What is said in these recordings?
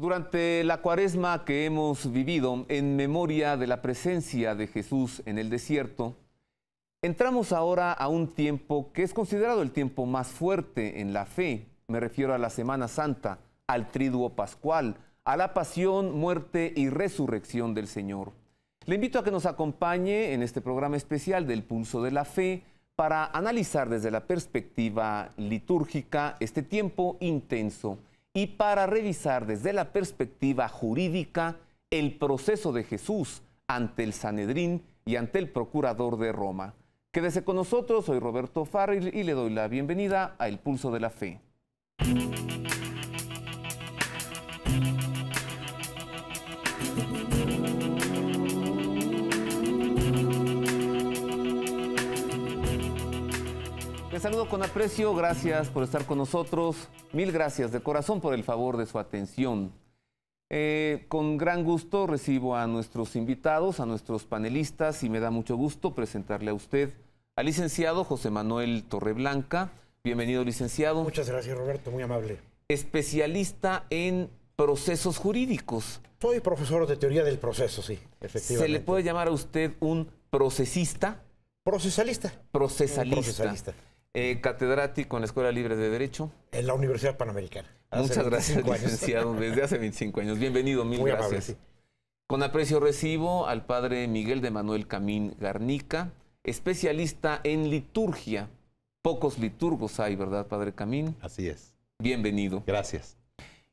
Durante la cuaresma que hemos vivido en memoria de la presencia de Jesús en el desierto, entramos ahora a un tiempo que es considerado el tiempo más fuerte en la fe. Me refiero a la Semana Santa, al Triduo Pascual, a la pasión, muerte y resurrección del Señor. Le invito a que nos acompañe en este programa especial del Pulso de la Fe para analizar desde la perspectiva litúrgica este tiempo intenso y para revisar desde la perspectiva jurídica el proceso de Jesús ante el Sanedrín y ante el procurador de Roma. Quédese con nosotros, soy Roberto Farril y le doy la bienvenida a El Pulso de la Fe. Les saludo con aprecio, gracias por estar con nosotros, mil gracias de corazón por el favor de su atención. Con gran gusto recibo a nuestros invitados, a nuestros panelistas y me da mucho gusto presentarle a usted al licenciado José Manuel Torreblanca. Bienvenido, licenciado. Muchas gracias, Roberto, muy amable. Especialista en procesos jurídicos. Soy profesor de teoría del proceso, sí, efectivamente. ¿Se le puede llamar a usted un procesista? Procesalista. Procesalista. Catedrático en la Escuela Libre de Derecho. En la Universidad Panamericana. Muchas gracias, licenciado, desde hace 25 años. Bienvenido, mil muy gracias. Amable, sí. Con aprecio recibo al padre Miguel de Manuel Camín Garnica, especialista en liturgia. Pocos liturgos hay, ¿verdad, padre Camín? Así es. Bienvenido. Gracias.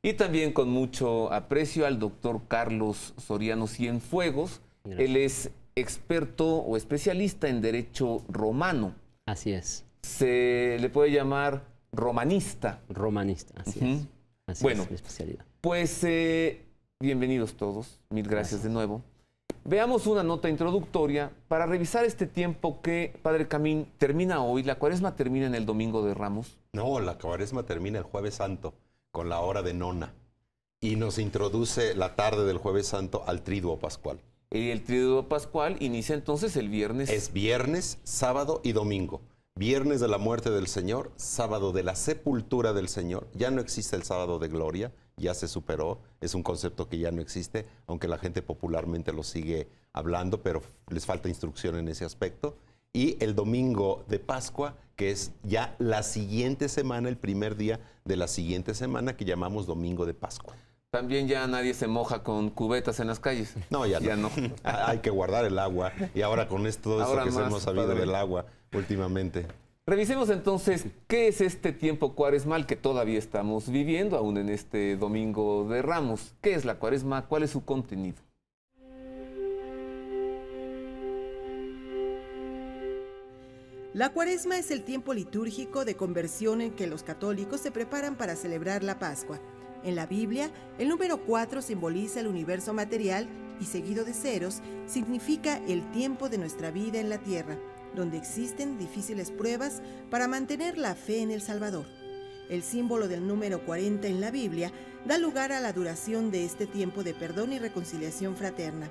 Y también con mucho aprecio al doctor Carlos Soriano Cienfuegos. Gracias. Él es experto o especialista en derecho romano. Así es. Se le puede llamar romanista. Romanista, así es. Así bueno, es mi especialidad. Pues bienvenidos todos. Mil gracias de nuevo. Veamos una nota introductoria para revisar este tiempo que, padre Camín, termina hoy. La cuaresma termina en el Domingo de Ramos. No, la cuaresma termina el Jueves Santo con la hora de nona y nos introduce la tarde del Jueves Santo al Triduo Pascual. Y el Triduo Pascual inicia entonces el viernes. Es viernes, sábado y domingo. Viernes de la muerte del Señor, sábado de la sepultura del Señor. Ya no existe el sábado de gloria, ya se superó. Es un concepto que ya no existe, aunque la gente popularmente lo sigue hablando, pero les falta instrucción en ese aspecto. Y el domingo de Pascua, que es ya la siguiente semana, el primer día de la siguiente semana, que llamamos Domingo de Pascua. También ya nadie se moja con cubetas en las calles. No, ya no. Hay que guardar el agua. Y ahora con todo esto que hemos sabido del agua últimamente. Revisemos entonces qué es este tiempo cuaresmal que todavía estamos viviendo, aún en este Domingo de Ramos. ¿Qué es la cuaresma? ¿Cuál es su contenido? La cuaresma es el tiempo litúrgico de conversión en que los católicos se preparan para celebrar la Pascua. En la Biblia, el número 4 simboliza el universo material y seguido de ceros significa el tiempo de nuestra vida en la tierra, donde existen difíciles pruebas para mantener la fe en el Salvador. El símbolo del número 40 en la Biblia da lugar a la duración de este tiempo de perdón y reconciliación fraterna.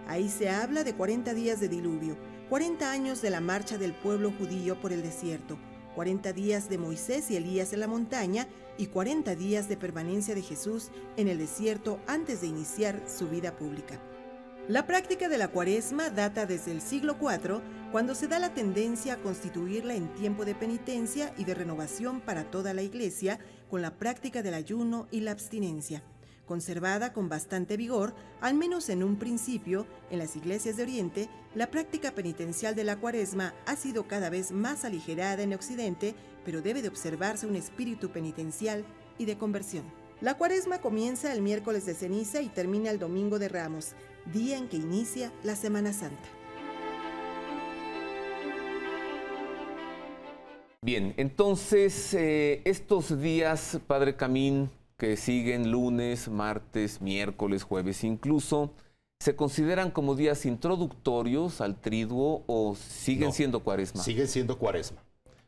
Ahí se habla de 40 días de diluvio, 40 años de la marcha del pueblo judío por el desierto, 40 días de Moisés y Elías en la montaña y 40 días de permanencia de Jesús en el desierto antes de iniciar su vida pública. La práctica de la cuaresma data desde el siglo IV, cuando se da la tendencia a constituirla en tiempo de penitencia y de renovación para toda la Iglesia, con la práctica del ayuno y la abstinencia. Conservada con bastante vigor, al menos en un principio, en las iglesias de Oriente, la práctica penitencial de la cuaresma ha sido cada vez más aligerada en Occidente, pero debe de observarse un espíritu penitencial y de conversión. La cuaresma comienza el miércoles de ceniza y termina el Domingo de Ramos, día en que inicia la Semana Santa. Bien, entonces estos días, padre Camín, que siguen lunes, martes, miércoles, jueves incluso, ¿se consideran como días introductorios al triduo o siguen siendo cuaresma? Siguen siendo cuaresma.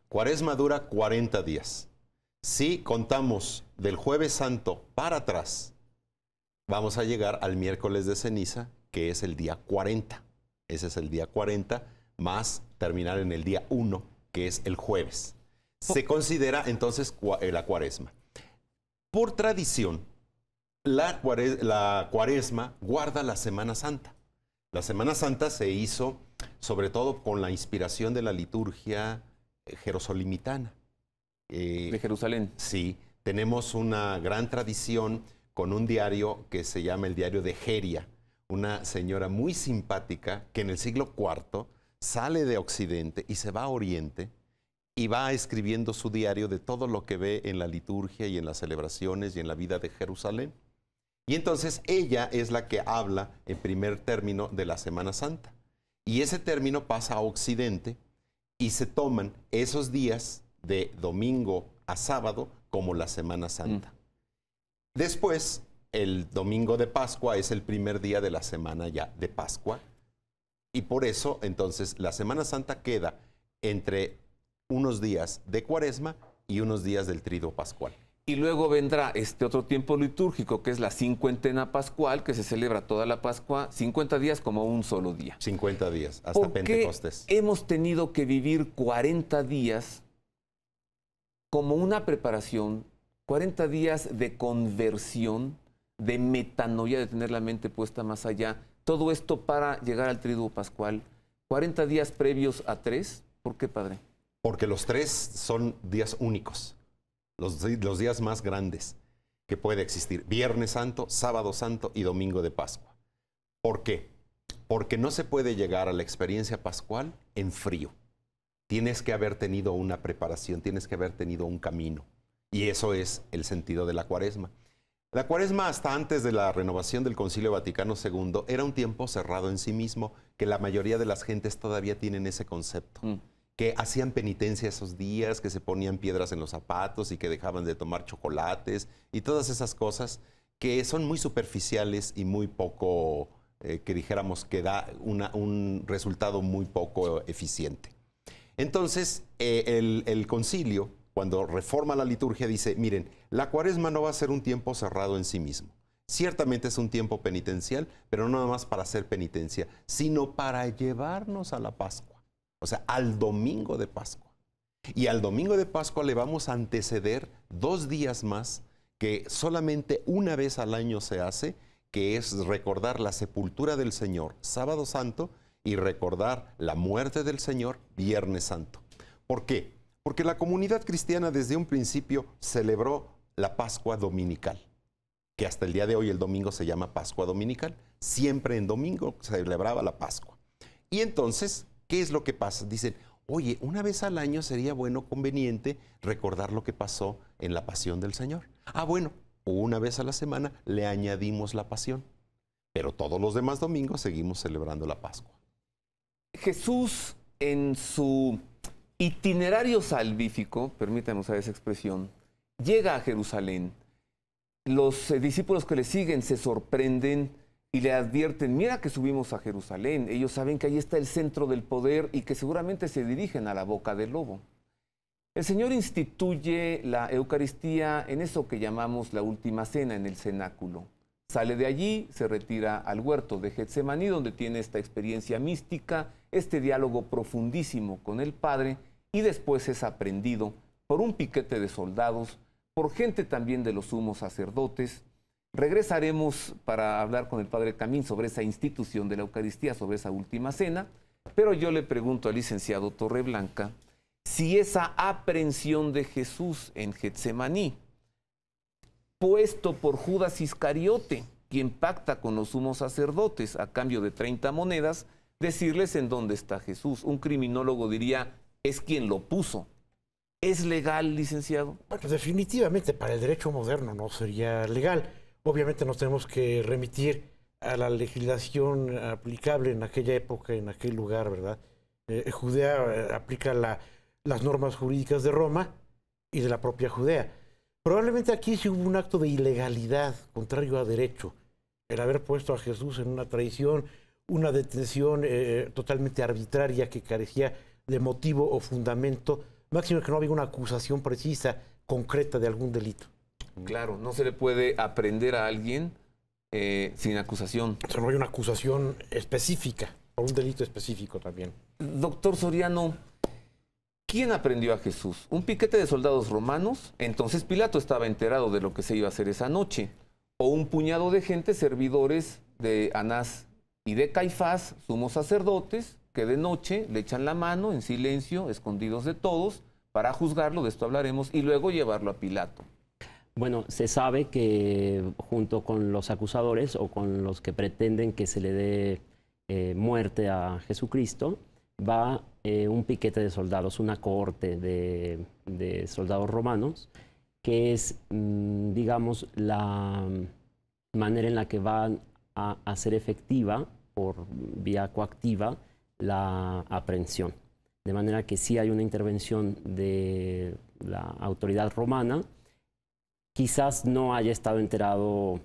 Cuaresma dura 40 días. Si contamos del Jueves Santo para atrás, vamos a llegar al miércoles de ceniza, que es el día 40. Ese es el día 40, más terminar en el día 1, que es el jueves. Se considera entonces la cuaresma. Por tradición, La cuaresma guarda la Semana Santa. La Semana Santa se hizo sobre todo con la inspiración de la liturgia jerosolimitana. De Jerusalén. Sí, tenemos una gran tradición con un diario que se llama el Diario de Geria, una señora muy simpática que en el siglo IV sale de Occidente y se va a Oriente y va escribiendo su diario de todo lo que ve en la liturgia y en las celebraciones y en la vida de Jerusalén. Y entonces ella es la que habla en primer término de la Semana Santa. Y ese término pasa a Occidente y se toman esos días de domingo a sábado como la Semana Santa. Después, el domingo de Pascua es el primer día de la semana ya de Pascua. Y por eso, entonces, la Semana Santa queda entre unos días de Cuaresma y unos días del Triduo Pascual. Y luego vendrá este otro tiempo litúrgico, que es la cincuentena pascual, que se celebra toda la Pascua, 50 días como un solo día. 50 días, hasta Pentecostés. Hemos tenido que vivir 40 días como una preparación, 40 días de conversión, de metanoia, de tener la mente puesta más allá? Todo esto para llegar al Triduo Pascual. 40 días previos a 3. ¿Por qué, padre? Porque los 3 son días únicos. Los días más grandes que puede existir. Viernes Santo, Sábado Santo y Domingo de Pascua. ¿Por qué? Porque no se puede llegar a la experiencia pascual en frío. Tienes que haber tenido una preparación, tienes que haber tenido un camino. Y eso es el sentido de la Cuaresma. La Cuaresma, hasta antes de la renovación del Concilio Vaticano II, era un tiempo cerrado en sí mismo, que la mayoría de las gentes todavía tienen ese concepto. Que hacían penitencia esos días, que se ponían piedras en los zapatos y que dejaban de tomar chocolates y todas esas cosas que son muy superficiales y muy poco, que dijéramos que da un resultado muy poco eficiente. Entonces, el concilio, cuando reforma la liturgia, dice, miren, la Cuaresma no va a ser un tiempo cerrado en sí mismo. Ciertamente es un tiempo penitencial, pero no nada más para hacer penitencia, sino para llevarnos a la Pascua. O sea, al domingo de Pascua. Y al domingo de Pascua le vamos a anteceder 2 días más que solamente una vez al año se hace, que es recordar la sepultura del Señor, Sábado Santo, y recordar la muerte del Señor, Viernes Santo. ¿Por qué? Porque la comunidad cristiana desde un principio celebró la Pascua dominical, que hasta el día de hoy el domingo se llama Pascua Dominical. Siempre en domingo se celebraba la Pascua. Y entonces, ¿qué es lo que pasa? Dicen, oye, una vez al año sería bueno, conveniente, recordar lo que pasó en la pasión del Señor. Bueno, una vez a la semana le añadimos la pasión, pero todos los demás domingos seguimos celebrando la Pascua. Jesús, en su itinerario salvífico, permítanme usar esa expresión, llega a Jerusalén. Los discípulos que le siguen se sorprenden y le advierten, mira que subimos a Jerusalén. Ellos saben que ahí está el centro del poder y que seguramente se dirigen a la boca del lobo. El Señor instituye la Eucaristía en eso que llamamos la última cena, en el cenáculo. Sale de allí, se retira al huerto de Getsemaní, donde tiene esta experiencia mística, este diálogo profundísimo con el Padre, y después es aprendido por un piquete de soldados, por gente también de los sumos sacerdotes. Regresaremos para hablar con el Padre Camín sobre esa institución de la Eucaristía, sobre esa última cena, pero yo le pregunto al licenciado Torreblanca si esa aprehensión de Jesús en Getsemaní, puesto por Judas Iscariote, quien pacta con los sumos sacerdotes a cambio de 30 monedas, decirles en dónde está Jesús. Un criminólogo diría, es quien lo puso. ¿Es legal, licenciado? Bueno, definitivamente para el derecho moderno no sería legal. Obviamente nos tenemos que remitir a la legislación aplicable en aquella época, en aquel lugar, ¿verdad? Judea aplica las normas jurídicas de Roma y de la propia Judea. Probablemente aquí sí hubo un acto de ilegalidad contrario a derecho, el haber puesto a Jesús en una traición, una detención totalmente arbitraria que carecía de motivo o fundamento, máximo que no había una acusación precisa, concreta de algún delito. Claro, no se le puede aprehender a alguien sin acusación. O sea, no hay una acusación específica, por un delito específico también. Doctor Soriano, ¿quién aprendió a Jesús? ¿Un piquete de soldados romanos? Entonces Pilato estaba enterado de lo que se iba a hacer esa noche. o un puñado de gente, servidores de Anás y de Caifás, sumos sacerdotes, que de noche le echan la mano en silencio, escondidos de todos, para juzgarlo, de esto hablaremos, y luego llevarlo a Pilato. Bueno, se sabe que junto con los acusadores o con los que pretenden que se le dé muerte a Jesucristo, va un piquete de soldados, una cohorte de soldados romanos, que es, digamos, la manera en la que van a hacer efectiva, por vía coactiva, la aprehensión. De manera que sí hay una intervención de la autoridad romana. Quizás no haya estado enterado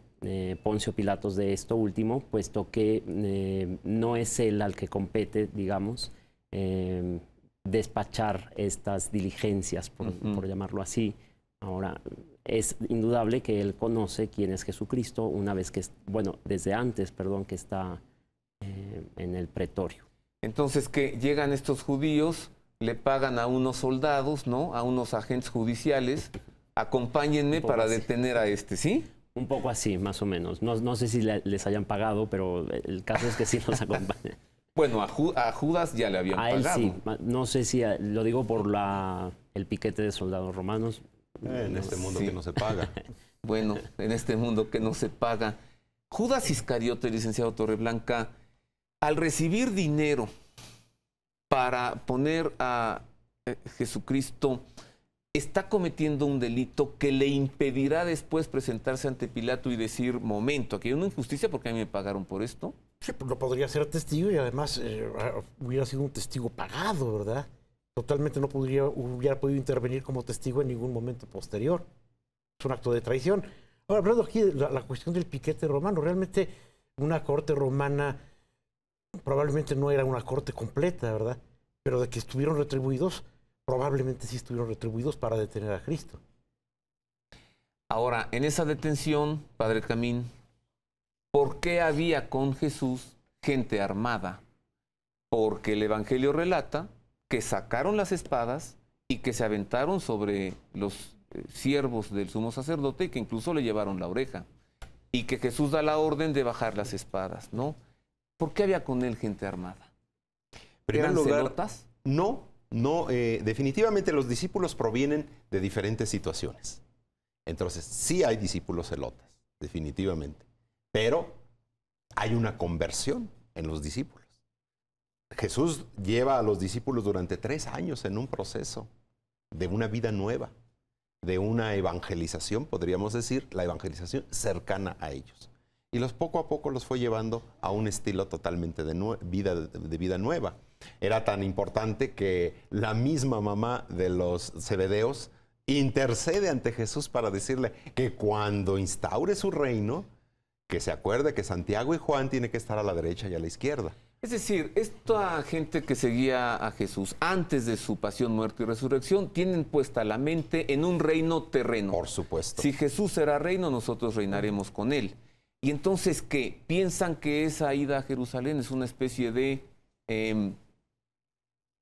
Poncio Pilatos de esto último, puesto que no es él al que compete, digamos, despachar estas diligencias, por llamarlo así. Ahora, es indudable que él conoce quién es Jesucristo una vez que, bueno, desde antes, perdón, que está en el pretorio. Entonces, que llegan estos judíos, le pagan a unos soldados, ¿no? A unos agentes judiciales, acompáñenme para detener a este, ¿sí? Un poco así, más o menos. No sé si les hayan pagado, pero el caso es que sí los acompañan. Bueno, a Judas ya le habían pagado. A él sí. No sé si lo digo por el piquete de soldados romanos. En este mundo que no se paga. Bueno, en este mundo que no se paga. Judas Iscariote, licenciado Torreblanca, al recibir dinero para poner a Jesucristo, está cometiendo un delito que le impedirá después presentarse ante Pilato y decir, momento, aquí hay una injusticia porque a mí me pagaron por esto. Sí, pues no podría ser testigo y además hubiera sido un testigo pagado, ¿verdad? Totalmente no hubiera podido intervenir como testigo en ningún momento posterior. Es un acto de traición. Ahora, hablando aquí de la cuestión del piquete romano, realmente una corte romana probablemente no era una corte completa, ¿verdad? Pero de que estuvieron retribuidos, probablemente sí estuvieron retribuidos para detener a Cristo. Ahora, en esa detención, Padre Camín, ¿por qué había con Jesús gente armada? Porque el Evangelio relata que sacaron las espadas y que se aventaron sobre los siervos del sumo sacerdote y que incluso le llevaron la oreja. Y que Jesús da la orden de bajar las espadas, ¿no? ¿Por qué había con él gente armada? En primer lugar, celotas? No, definitivamente los discípulos provienen de diferentes situaciones. Entonces, sí hay discípulos celotas, definitivamente. Pero hay una conversión en los discípulos. Jesús lleva a los discípulos durante 3 años en un proceso de una vida nueva, de una evangelización, podríamos decir, la evangelización cercana a ellos. Y poco a poco los fue llevando a un estilo totalmente de vida nueva. Era tan importante que la misma mamá de los Zebedeos intercede ante Jesús para decirle que cuando instaure su reino, que se acuerde que Santiago y Juan tienen que estar a la derecha y a la izquierda. Es decir, esta gente que seguía a Jesús antes de su pasión, muerte y resurrección, tienen puesta la mente en un reino terreno. Por supuesto. Si Jesús será reino, nosotros reinaremos con él. Y entonces, ¿qué? ¿Piensan que esa ida a Jerusalén es una especie de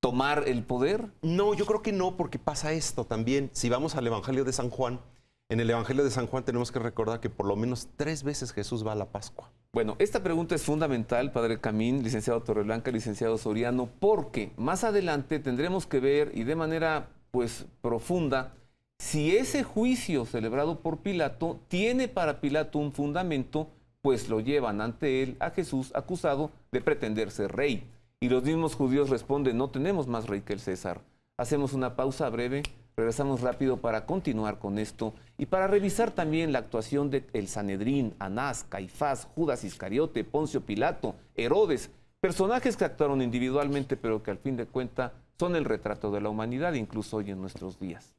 tomar el poder? No, yo creo que no, porque pasa esto también. Si vamos al Evangelio de San Juan, en el Evangelio de San Juan tenemos que recordar que por lo menos 3 veces Jesús va a la Pascua. Bueno, esta pregunta es fundamental, Padre Camín, licenciado Torreblanca, licenciado Soriano, porque más adelante tendremos que ver, y de manera pues profunda, si ese juicio celebrado por Pilato tiene para Pilato un fundamento, pues lo llevan ante él a Jesús acusado de pretender ser rey. Y los mismos judíos responden, no tenemos más rey que el César. Hacemos una pausa breve, regresamos rápido para continuar con esto y para revisar también la actuación del Sanedrín, Anás, Caifás, Judas Iscariote, Poncio Pilato, Herodes, personajes que actuaron individualmente pero que al fin de cuentas son el retrato de la humanidad, incluso hoy en nuestros días.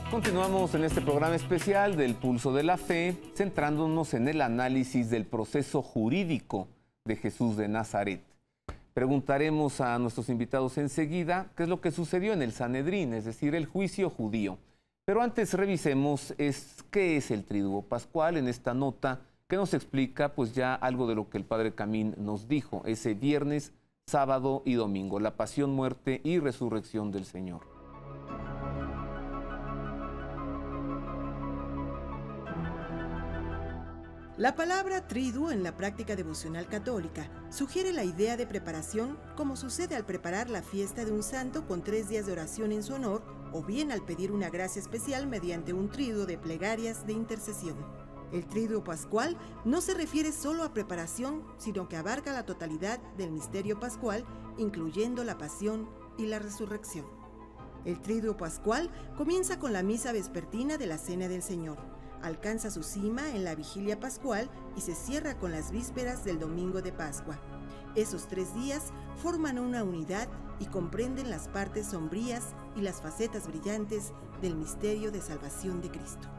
Continuamos en este programa especial del Pulso de la Fe, centrándonos en el análisis del proceso jurídico de Jesús de Nazaret. Preguntaremos a nuestros invitados enseguida qué es lo que sucedió en el Sanedrín, es decir, el juicio judío. Pero antes revisemos qué es el Triduo Pascual en esta nota que nos explica pues ya algo de lo que el Padre Camín nos dijo ese viernes, sábado y domingo, la pasión, muerte y resurrección del Señor. La palabra triduo en la práctica devocional católica sugiere la idea de preparación, como sucede al preparar la fiesta de un santo con 3 días de oración en su honor, o bien al pedir una gracia especial mediante un triduo de plegarias de intercesión. El Triduo Pascual no se refiere solo a preparación, sino que abarca la totalidad del misterio pascual, incluyendo la pasión y la resurrección. El Triduo Pascual comienza con la misa vespertina de la Cena del Señor, alcanza su cima en la Vigilia Pascual y se cierra con las vísperas del Domingo de Pascua. Esos 3 días forman una unidad y comprenden las partes sombrías y las facetas brillantes del misterio de salvación de Cristo.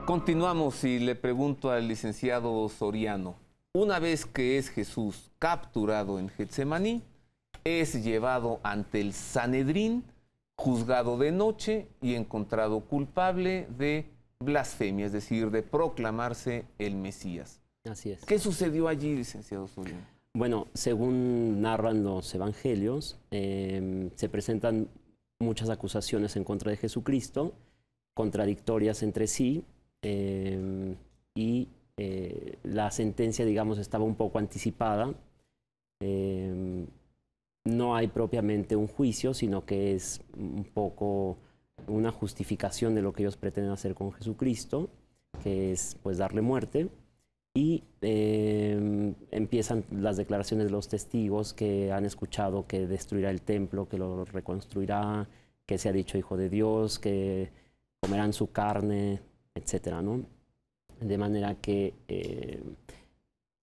Continuamos y le pregunto al licenciado Soriano, una vez que es Jesús capturado en Getsemaní, es llevado ante el Sanedrín, juzgado de noche y encontrado culpable de blasfemia, es decir, de proclamarse el Mesías. Así es. ¿Qué sucedió allí, licenciado Soriano? Bueno, según narran los evangelios, se presentan muchas acusaciones en contra de Jesucristo, contradictorias entre sí, y la sentencia, digamos, estaba un poco anticipada. No hay propiamente un juicio, sino que es un poco una justificación de lo que ellos pretenden hacer con Jesucristo, que es pues darle muerte. Y empiezan las declaraciones de los testigos que han escuchado que destruirá el templo, que lo reconstruirá, que se ha dicho hijo de Dios, que comerán su carne, etcétera, ¿no? De manera que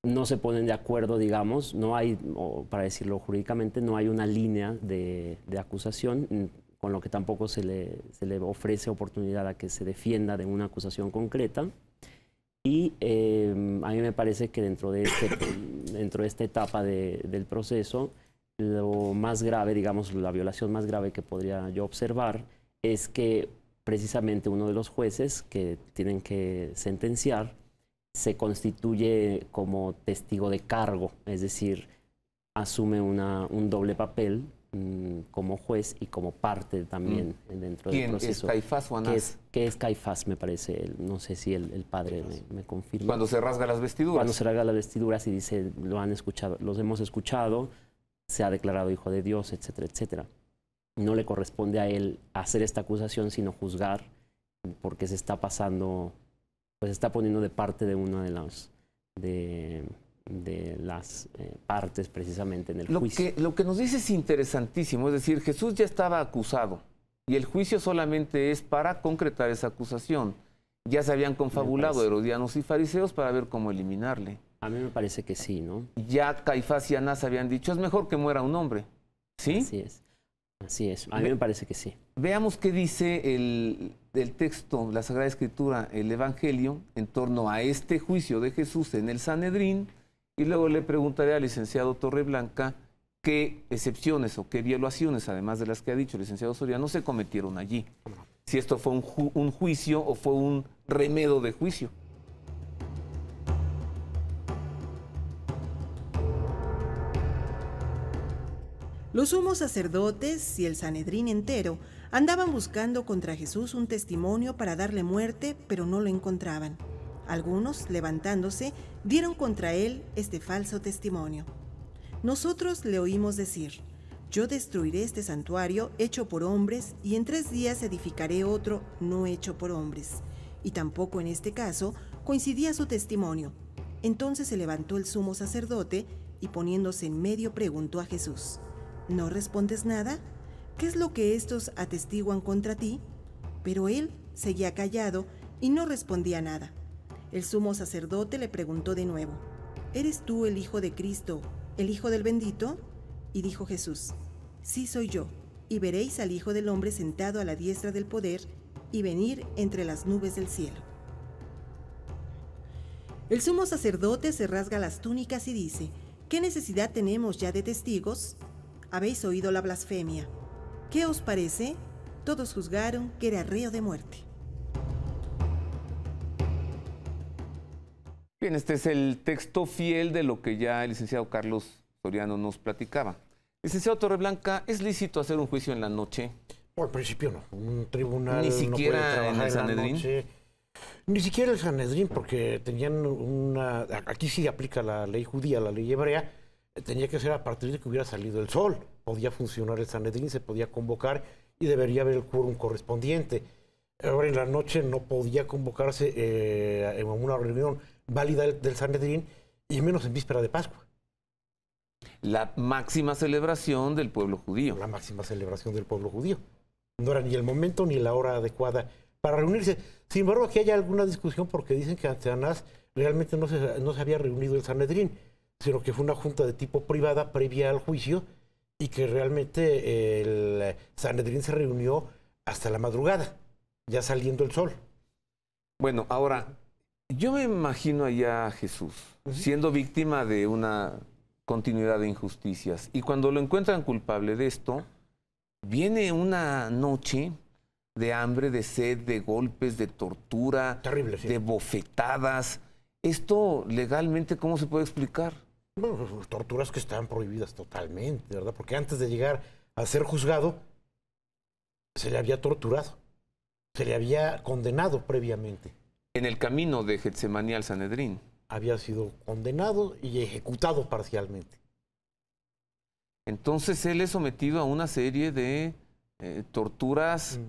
no se ponen de acuerdo, digamos, no hay, o para decirlo jurídicamente, no hay una línea de acusación, con lo que tampoco se le ofrece oportunidad a que se defienda de una acusación concreta. Y a mí me parece que dentro de esta etapa del proceso, lo más grave, digamos, la violación más grave que podría yo observar es que precisamente uno de los jueces que tienen que sentenciar se constituye como testigo de cargo, es decir, asume un doble papel como juez y como parte también dentro del proceso. ¿Quién es Caifás o Anás? Que es Caifás, me parece, no sé si el padre me confirma. Cuando se rasga las vestiduras. Cuando se rasga las vestiduras y dice, los hemos escuchado, se ha declarado hijo de Dios, etcétera, etcétera. No le corresponde a él hacer esta acusación, sino juzgar, porque se está pasando, pues está poniendo de parte de una de las partes precisamente en el juicio. Lo que nos dice es interesantísimo, es decir, Jesús ya estaba acusado y el juicio solamente es para concretar esa acusación. Ya se habían confabulado herodianos y fariseos para ver cómo eliminarle. A mí me parece que sí, ¿no? Ya Caifás y Anás habían dicho, es mejor que muera un hombre, ¿sí? Así es. Así es, a mí me parece que sí. Veamos qué dice el texto, la Sagrada Escritura, el Evangelio, en torno a este juicio de Jesús en el Sanedrín, y luego le preguntaré al licenciado Torreblanca qué excepciones o qué violaciones, además de las que ha dicho el licenciado Soriano, se cometieron allí. Si esto fue un juicio o fue un remedo de juicio. Los sumos sacerdotes y el Sanedrín entero andaban buscando contra Jesús un testimonio para darle muerte, pero no lo encontraban. Algunos, levantándose, dieron contra él este falso testimonio. Nosotros le oímos decir, yo destruiré este santuario hecho por hombres y en 3 días edificaré otro no hecho por hombres. Y tampoco en este caso coincidía su testimonio. Entonces se levantó el sumo sacerdote y poniéndose en medio preguntó a Jesús, ¿no respondes nada? ¿Qué es lo que estos atestiguan contra ti? Pero él seguía callado y no respondía nada. El sumo sacerdote le preguntó de nuevo, ¿eres tú el Hijo de Cristo, el Hijo del Bendito? Y dijo Jesús, sí soy yo, y veréis al Hijo del Hombre sentado a la diestra del poder y venir entre las nubes del cielo. El sumo sacerdote se rasga las túnicas y dice, ¿qué necesidad tenemos ya de testigos? habéis oído la blasfemia. ¿Qué os parece? Todos juzgaron que era reo de muerte. Bien, este es el texto fiel de lo que ya el licenciado Carlos Soriano nos platicaba. Licenciado Torreblanca, ¿es lícito hacer un juicio en la noche? Por principio no. Un tribunal Ni no puede siquiera trabajar en el la Sanedrín. noche. Ni siquiera el Sanedrín, porque tenían una... Aquí sí aplica la ley judía, la ley hebrea. Tenía que ser a partir de que hubiera salido el sol. Podía funcionar el Sanedrín, se podía convocar y debería haber el quórum correspondiente. Ahora en la noche no podía convocarse en una reunión válida del Sanedrín y menos en víspera de Pascua. La máxima celebración del pueblo judío. La máxima celebración del pueblo judío. No era ni el momento ni la hora adecuada para reunirse. Sin embargo, aquí hay alguna discusión porque dicen que ante Anás realmente no se había reunido el Sanedrín, sino que fue una junta de tipo privada previa al juicio y que realmente el Sanedrín se reunió hasta la madrugada, ya saliendo el sol. Bueno, ahora, yo me imagino allá a Jesús siendo víctima de una continuidad de injusticias y cuando lo encuentran culpable de esto, viene una noche de hambre, de sed, de golpes, de tortura, Terrible, sí. de bofetadas. ¿Esto legalmente cómo se puede explicar? Bueno, torturas que están prohibidas totalmente, ¿verdad? Porque antes de llegar a ser juzgado, se le había torturado, se le había condenado previamente. En el camino de Getsemaní al Sanedrín. Había sido condenado y ejecutado parcialmente. Entonces él es sometido a una serie de torturas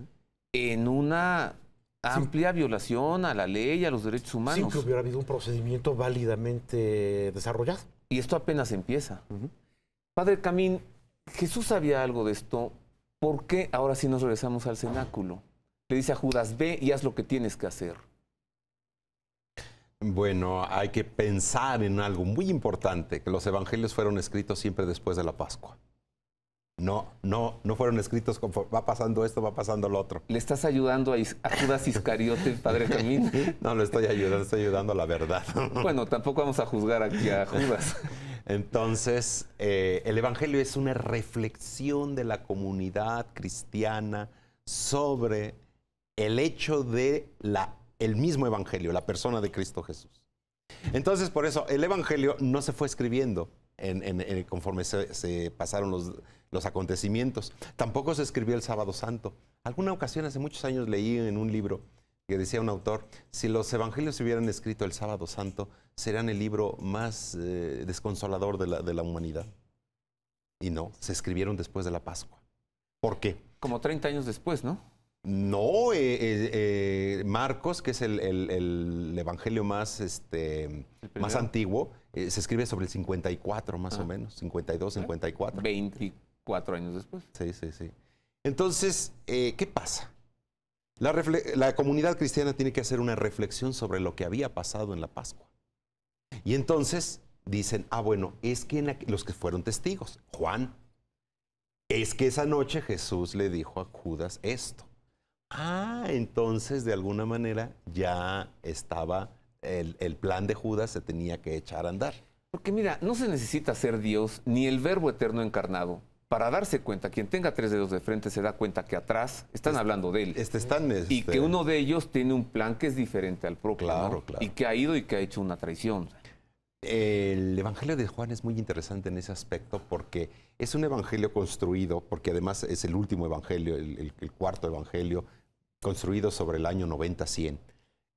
en una amplia violación a la ley y a los derechos humanos. Sin que hubiera habido un procedimiento válidamente desarrollado. Y esto apenas empieza. Padre Camín, Jesús sabía algo de esto. ¿Por qué ahora sí nos regresamos al cenáculo? Le dice a Judas, ve y haz lo que tienes que hacer. Bueno, hay que pensar en algo muy importante, que los evangelios fueron escritos siempre después de la Pascua. No fueron escritos conforme va pasando esto, va pasando lo otro. ¿Le estás ayudando a Judas Iscariote, Padre Camín? No, le estoy ayudando a la verdad. Bueno, tampoco vamos a juzgar aquí a Judas. Entonces, el evangelio es una reflexión de la comunidad cristiana sobre el hecho de el mismo evangelio, la persona de Cristo Jesús. Entonces, por eso, el evangelio no se fue escribiendo conforme se pasaron los acontecimientos. Tampoco se escribió el Sábado Santo. Alguna ocasión, hace muchos años, leí en un libro que decía un autor, si los evangelios se hubieran escrito el Sábado Santo, serían el libro más desconsolador de la humanidad. Y no, se escribieron después de la Pascua. ¿Por qué? Como 30 años después, ¿no? No, Marcos, que es el evangelio más antiguo, se escribe sobre el 54 más o menos, 52, 54. 24 años después. Sí. Entonces, ¿qué pasa? La comunidad cristiana tiene que hacer una reflexión sobre lo que había pasado en la Pascua. Y entonces dicen, bueno, es que los que fueron testigos, Juan, es que esa noche Jesús le dijo a Judas esto. Entonces de alguna manera ya estaba el plan de Judas, se tenía que echar a andar. Porque mira, no se necesita ser Dios ni el Verbo eterno encarnado para darse cuenta. Quien tenga 3 dedos de frente se da cuenta que atrás están hablando de él. Y que uno de ellos tiene un plan que es diferente al propio. Claro. Y que ha ido y que ha hecho una traición. El evangelio de Juan es muy interesante en ese aspecto porque es un evangelio construido, porque además es el último evangelio, el cuarto evangelio, construido sobre el año 90-100.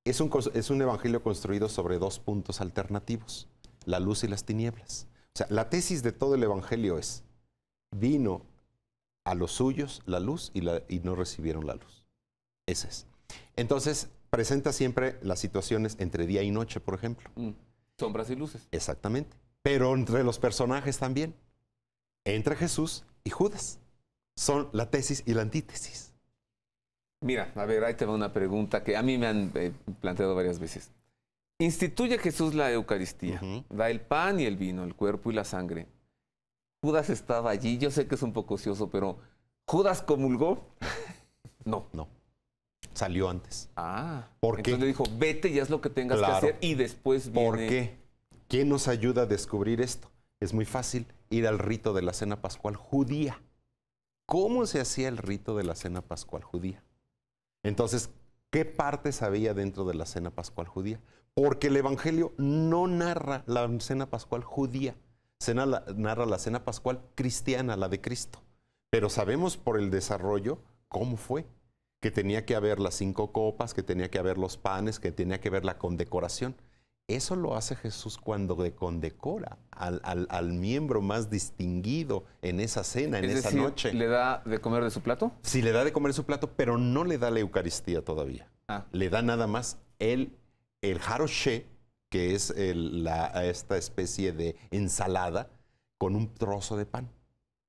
Es un evangelio construido sobre 2 puntos alternativos, la luz y las tinieblas. O sea, la tesis de todo el evangelio es, vino a los suyos la luz y no recibieron la luz. Ese es. Entonces, presenta siempre las situaciones entre día y noche, por ejemplo. Sombras y luces. Exactamente. Pero entre los personajes también. Entre Jesús y Judas. Son la tesis y la antítesis. Mira, a ver, ahí te va una pregunta que a mí me han planteado varias veces. Instituye Jesús la Eucaristía. Da el pan y el vino, el cuerpo y la sangre. Judas estaba allí. Yo sé que es un poco ocioso, pero ¿Judas comulgó? No. Salió antes. ¿Por qué? Entonces le dijo, vete y haz lo que tengas que hacer y después viene... ¿Por qué? ¿Quién nos ayuda a descubrir esto? Es muy fácil ir al rito de la cena pascual judía. ¿Cómo se hacía el rito de la cena pascual judía? Entonces, ¿qué partes había dentro de la cena pascual judía? Porque el Evangelio no narra la cena pascual judía, narra la cena pascual cristiana, la de Cristo. Pero sabemos por el desarrollo cómo fue, que tenía que haber las 5 copas, que tenía que haber los panes, que tenía que haber la condecoración. Eso lo hace Jesús cuando condecora al miembro más distinguido en esa cena, en esa noche. ¿Le da de comer de su plato? Sí, le da de comer su plato, pero no le da la Eucaristía todavía. Le da nada más el jaroché, que es esta especie de ensalada con un trozo de pan,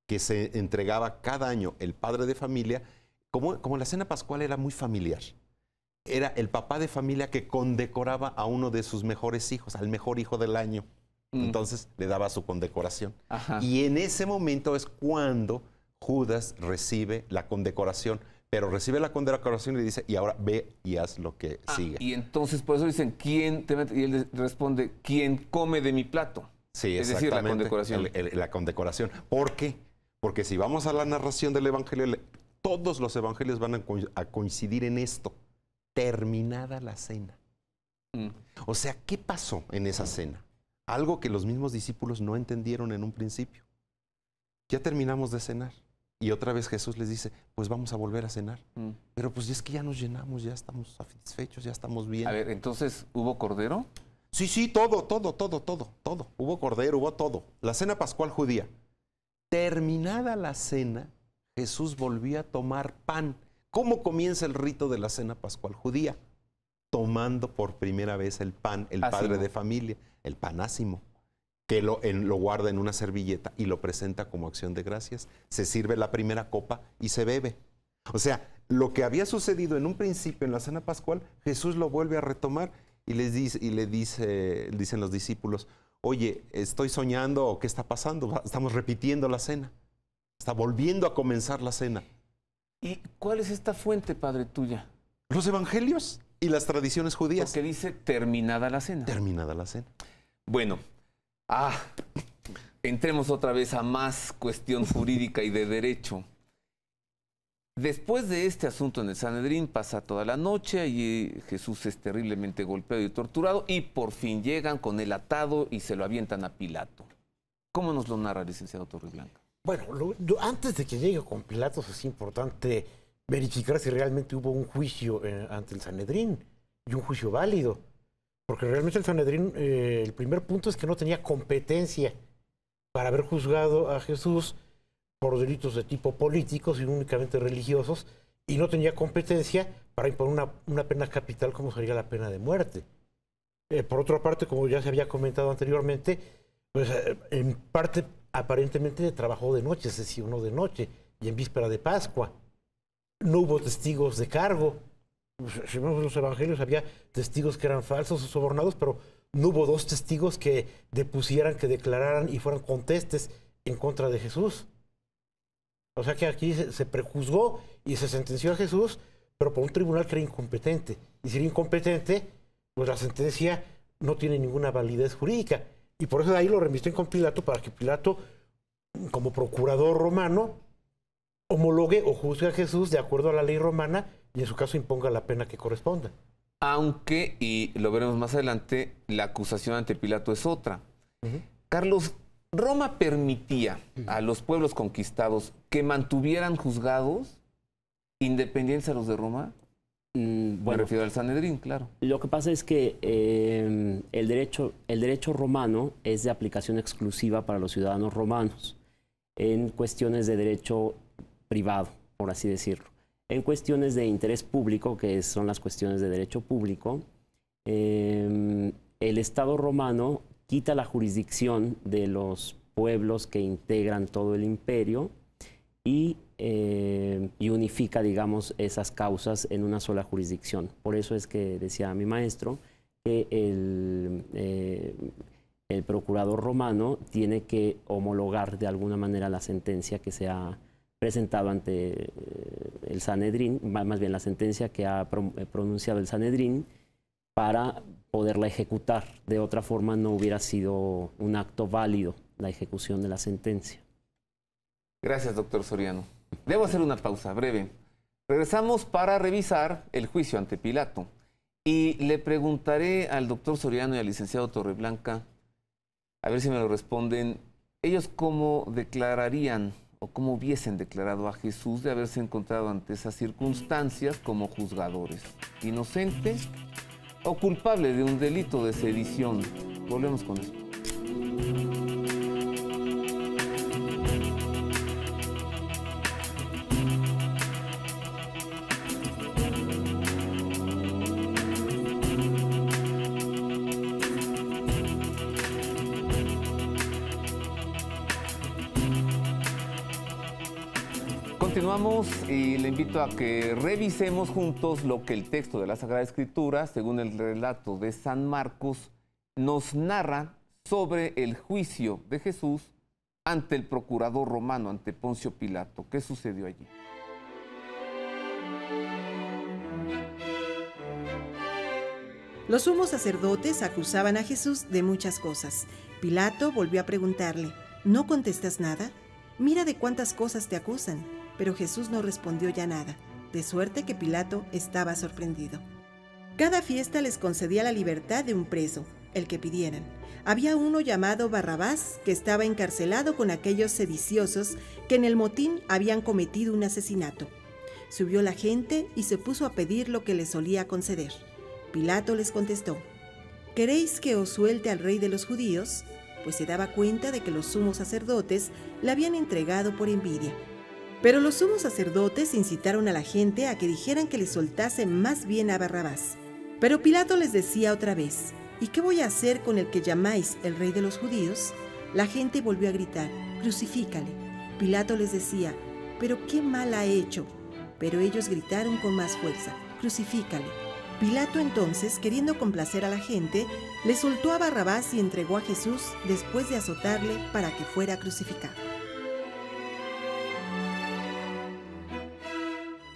que se entregaba cada año el padre de familia. Como la cena pascual era muy familiar, era el papá de familia que condecoraba a uno de sus mejores hijos, al mejor hijo del año. Entonces le daba su condecoración. Ajá. Y en ese momento es cuando Judas recibe la condecoración, pero recibe la condecoración y le dice, y ahora ve y haz lo que sigue. Y entonces por eso dicen, ¿quién te mete? Y él responde, ¿quién come de mi plato? Sí, es decir, la condecoración. La condecoración. ¿Por qué? Porque si vamos a la narración del Evangelio, todos los evangelios van a coincidir en esto. Terminada la cena. O sea, ¿qué pasó en esa cena? Algo que los mismos discípulos no entendieron en un principio. Ya terminamos de cenar. Y otra vez Jesús les dice, pues vamos a volver a cenar. Pero pues es que ya nos llenamos, ya estamos satisfechos, ya estamos bien. A ver, entonces, ¿hubo cordero? Sí, todo. Hubo cordero, hubo todo. La cena pascual judía. Terminada la cena, Jesús volvió a tomar pan. ¿Cómo comienza el rito de la cena pascual judía? Tomando por primera vez el pan, el padre de familia, el panásimo, que lo guarda en una servilleta y lo presenta como acción de gracias. Se sirve la primera copa y se bebe. O sea, lo que había sucedido en un principio en la cena pascual, Jesús lo vuelve a retomar y dicen los discípulos, oye, ¿estoy soñando o qué está pasando? Estamos repitiendo la cena. Está volviendo a comenzar la cena. ¿Y cuál es esta fuente, padre, tuya? Los evangelios y las tradiciones judías. Porque dice terminada la cena. Terminada la cena. Bueno, entremos otra vez a más cuestión jurídica y de derecho. Después de este asunto en el Sanedrín, pasa toda la noche y Jesús es terriblemente golpeado y torturado y por fin llegan con él atado y se lo avientan a Pilato. ¿Cómo nos lo narra, licenciado Torreblanca? Bueno, antes de que llegue con Pilatos es importante verificar si realmente hubo un juicio ante el Sanedrín y un juicio válido. Porque realmente el Sanedrín, el primer punto es que no tenía competencia para haber juzgado a Jesús por delitos de tipo políticos y únicamente religiosos, y no tenía competencia para imponer una pena capital como sería la pena de muerte. Por otra parte, como ya se había comentado anteriormente, pues en parte aparentemente trabajó de noche, sesionó de noche y en víspera de Pascua. No hubo testigos de cargo. Si vemos los evangelios, había testigos que eran falsos o sobornados, pero no hubo 2 testigos que depusieran, que declararan y fueran contestes en contra de Jesús. O sea que aquí se prejuzgó y se sentenció a Jesús, pero por un tribunal que era incompetente. Y si era incompetente, pues la sentencia no tiene ninguna validez jurídica. Y por eso de ahí lo remitió con Pilato, para que Pilato, como procurador romano, homologue o juzgue a Jesús de acuerdo a la ley romana y en su caso imponga la pena que corresponda. Aunque, y lo veremos más adelante, la acusación ante Pilato es otra. Carlos, ¿Roma permitía a los pueblos conquistados que mantuvieran juzgados independientes a los de Roma? Bueno, me refiero al Sanedrín, claro. Lo que pasa es que el derecho romano es de aplicación exclusiva para los ciudadanos romanos en cuestiones de derecho privado, por así decirlo. En cuestiones de interés público, que son las cuestiones de derecho público, el Estado romano quita la jurisdicción de los pueblos que integran todo el imperio y unifica, digamos, esas causas en una sola jurisdicción. Por eso es que decía mi maestro que el procurador romano tiene que homologar de alguna manera la sentencia que se ha presentado ante el Sanedrín, más bien la sentencia que ha pronunciado el Sanedrín, para poderla ejecutar. De otra forma no hubiera sido un acto válido la ejecución de la sentencia. Gracias, doctor Soriano. Debo hacer una pausa breve. Regresamos para revisar el juicio ante Pilato. Y le preguntaré al doctor Soriano y al licenciado Torreblanca, a ver si me lo responden, ellos cómo declararían o cómo hubiesen declarado a Jesús de haberse encontrado ante esas circunstancias como juzgadores. ¿Inocente o culpable de un delito de sedición? Volvemos con eso. Continuamos y le invito a que revisemos juntos lo que el texto de la Sagrada Escritura, según el relato de San Marcos, nos narra sobre el juicio de Jesús ante el procurador romano, ante Poncio Pilato. ¿Qué sucedió allí? Los sumos sacerdotes acusaban a Jesús de muchas cosas. Pilato volvió a preguntarle, ¿no contestas nada? Mira de cuántas cosas te acusan. Pero Jesús no respondió ya nada, de suerte que Pilato estaba sorprendido. Cada fiesta les concedía la libertad de un preso, el que pidieran. Había uno llamado Barrabás, que estaba encarcelado con aquellos sediciosos que en el motín habían cometido un asesinato. Subió la gente y se puso a pedir lo que les solía conceder. Pilato les contestó, ¿queréis que os suelte al rey de los judíos? Pues se daba cuenta de que los sumos sacerdotes le habían entregado por envidia. Pero los sumos sacerdotes incitaron a la gente a que dijeran que le soltase más bien a Barrabás. Pero Pilato les decía otra vez, ¿y qué voy a hacer con el que llamáis el rey de los judíos? La gente volvió a gritar, crucifícale. Pilato les decía, ¿pero qué mal ha hecho? Pero ellos gritaron con más fuerza, crucifícale. Pilato entonces, queriendo complacer a la gente, le soltó a Barrabás y entregó a Jesús después de azotarle para que fuera crucificado.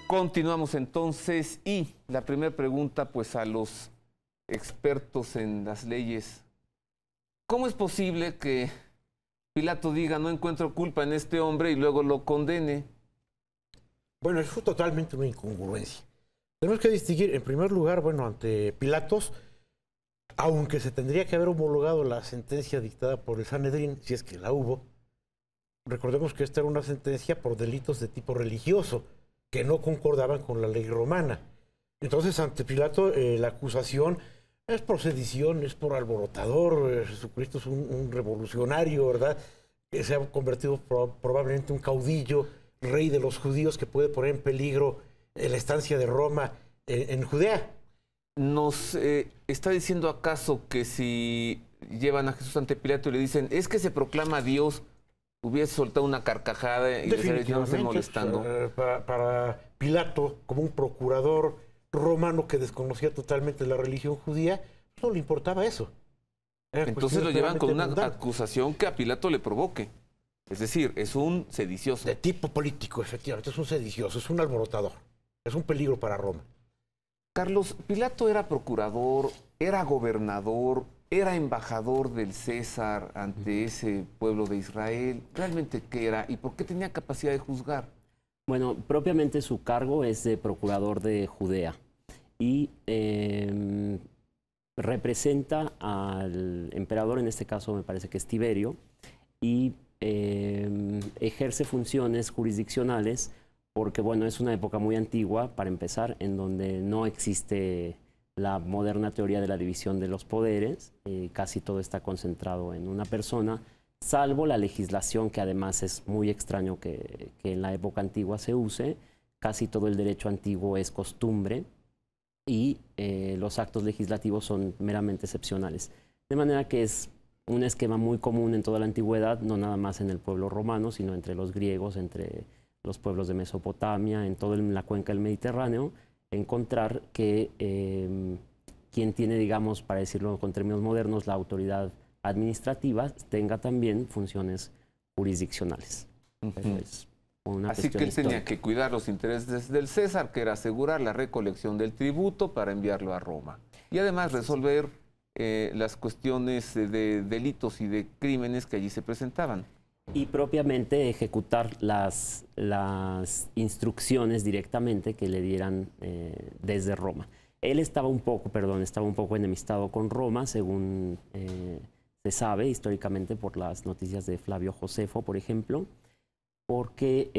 Continuamos entonces y la primera pregunta pues a los expertos en las leyes. ¿Cómo es posible que Pilato diga no encuentro culpa en este hombre y luego lo condene? Bueno, eso fue totalmente una incongruencia. Tenemos que distinguir, en primer lugar, bueno, ante Pilatos, aunque se tendría que haber homologado la sentencia dictada por el Sanedrín, si es que la hubo, recordemos que esta era una sentencia por delitos de tipo religioso, que no concordaban con la ley romana. Entonces, ante Pilato, la acusación es por sedición, es por alborotador. Jesucristo es un revolucionario, ¿verdad? Que se ha convertido probablemente en un caudillo, rey de los judíos, que puede poner en peligro la estancia de Roma en Judea. ¿Nos está diciendo acaso que si llevan a Jesús ante Pilato y le dicen, es que se proclama Dios, hubiese soltado una carcajada y les hubiera dicho, molestando? Para Pilato, como un procurador romano que desconocía totalmente la religión judía, no le importaba eso. Entonces lo llevan con una acusación que a Pilato le provoque. Es decir, es un sedicioso. De tipo político, efectivamente, es un sedicioso, es un alborotador, es un peligro para Roma. Carlos, Pilato era procurador, era gobernador, era embajador del César ante ese pueblo de Israel. ¿Realmente qué era y por qué tenía capacidad de juzgar? Bueno, propiamente su cargo es de procurador de Judea y representa al emperador, en este caso me parece que es Tiberio, y ejerce funciones jurisdiccionales porque, bueno, es una época muy antigua, para empezar, en donde no existe la moderna teoría de la división de los poderes. Casi todo está concentrado en una persona, salvo la legislación, que además es muy extraño que en la época antigua se use. Casi todo el derecho antiguo es costumbre y los actos legislativos son meramente excepcionales. De manera que es un esquema muy común en toda la antigüedad, no nada más en el pueblo romano, sino entre los griegos, entre los pueblos de Mesopotamia, en toda la cuenca del Mediterráneo, encontrar que quien tiene, digamos, para decirlo con términos modernos, la autoridad administrativa, tenga también funciones jurisdiccionales. Es una Así que él tenía que cuidar los intereses del César, que era asegurar la recolección del tributo para enviarlo a Roma. Y además resolver las cuestiones de delitos y de crímenes que allí se presentaban. Y propiamente ejecutar las instrucciones directamente que le dieran desde Roma. Él estaba un poco enemistado con Roma, según se sabe históricamente por las noticias de Flavio Josefo, por ejemplo, porque